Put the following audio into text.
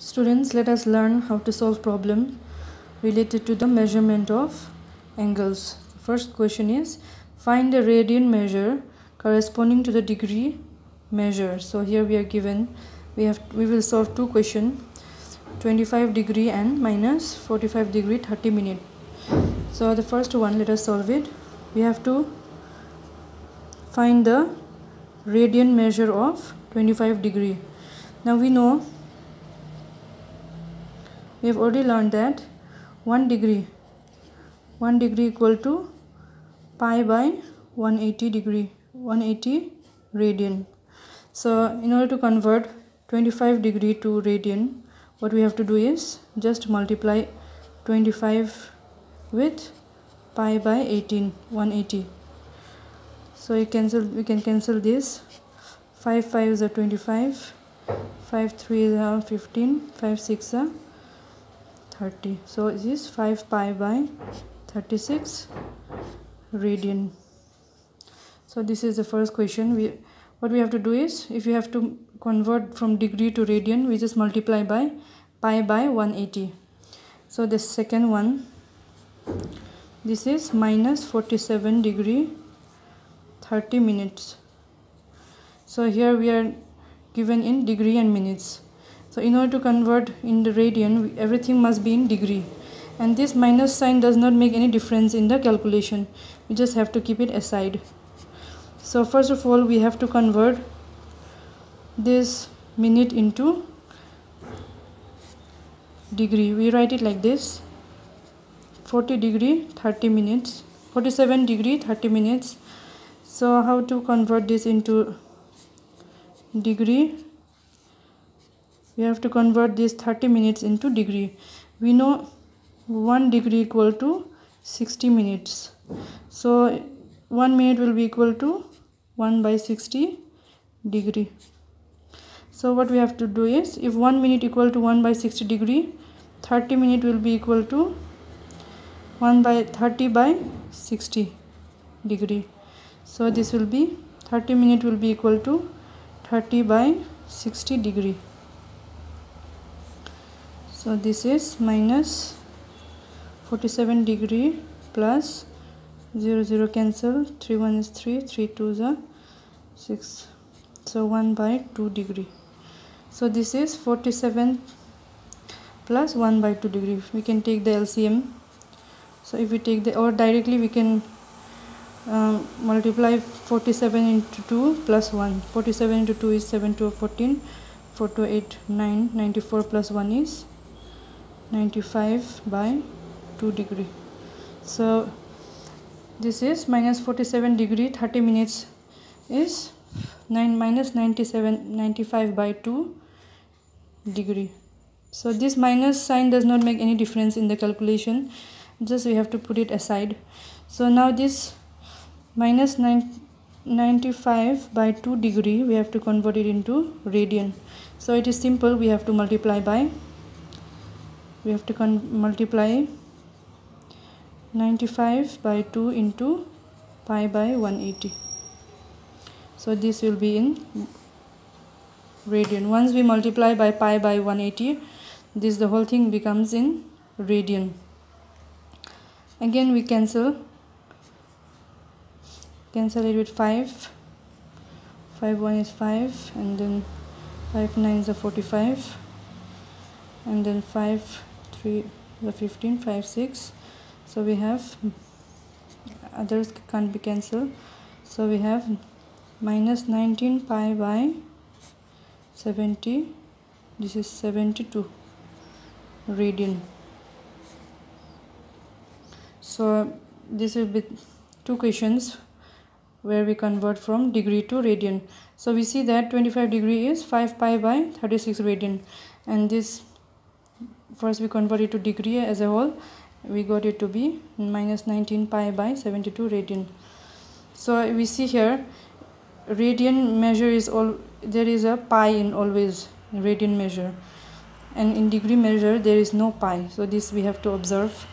Students, let us learn how to solve problem related to the measurement of angles. First question is, find the radian measure corresponding to the degree measure. So here we are given, we will solve two questions, 25 degree and minus 45 degree 30 minute. So the first one, let us solve it. We have to find the radian measure of 25 degree. Now we know, we have already learned that 1 degree equal to pi by 180 radian. So in order to convert 25 degree to radian, what we have to do is just multiply 25 with pi by 180. So we can cancel this. 5 5s are 25, 5 3s are 15, 5 6 are 30. So it is 5 pi by 36 radian. So this is the first question. What we have to do is, if you have to convert from degree to radian, we just multiply by pi by 180. So the second one, this is minus 47 degree 30 minutes. So here we are given in degree and minutes. So in order to convert in the radian, everything must be in degree, and this minus sign does not make any difference in the calculation. We just have to keep it aside. So first of all, we have to convert this minute into degree. We write it like this: 40 degree 30 minutes, 47 degree 30 minutes. So how to convert this into degree? We have to convert this 30 minutes into degree. We know 1 degree equal to 60 minutes. So 1 minute will be equal to 1 by 60 degree. So what we have to do is, if 1 minute equal to 1 by 60 degree, 30 minute will be equal to 1 by 30 by 60 degree. So this will be 30 minute will be equal to 30 by 60 degree. So this is minus 47 degree plus 0 0 cancel, 3 1 is 3, 3 2 is 6. So 1 by 2 degree. So this is 47 plus 1 by 2 degree. We can take the LCM. So if we take the, or directly we can multiply 47 into 2 plus 1. 47 into 2 is 7 2 14, 4 2 8 9, 94 plus 1 is 95 by 2 degree. So this is minus 47 degree 30 minutes is minus 95 by 2 degree. So this minus sign does not make any difference in the calculation, just we have to put it aside. So now this minus 95 by 2 degree, we have to convert it into radian. So it is simple. We have to multiply by, we have to multiply 95 by 2 into pi by 180. So this will be in radian. Once we multiply by pi by 180, this the whole thing becomes in radian. Again we cancel it with 5. 5 1 is 5, and then 5 9 is 45, and then 5 3 is 15, 5 6. So we have, others can't be cancelled. So we have minus 19 pi by 70. This is 72 radian. So this will be two questions where we convert from degree to radian. So we see that 25 degree is 5 pi by 36 radian, and this, first we convert it to degree as a whole, we got it to be minus 19 pi by 72 radian. So we see here, radian measure is there is a pi in always radian measure, and in degree measure there is no pi. So this we have to observe.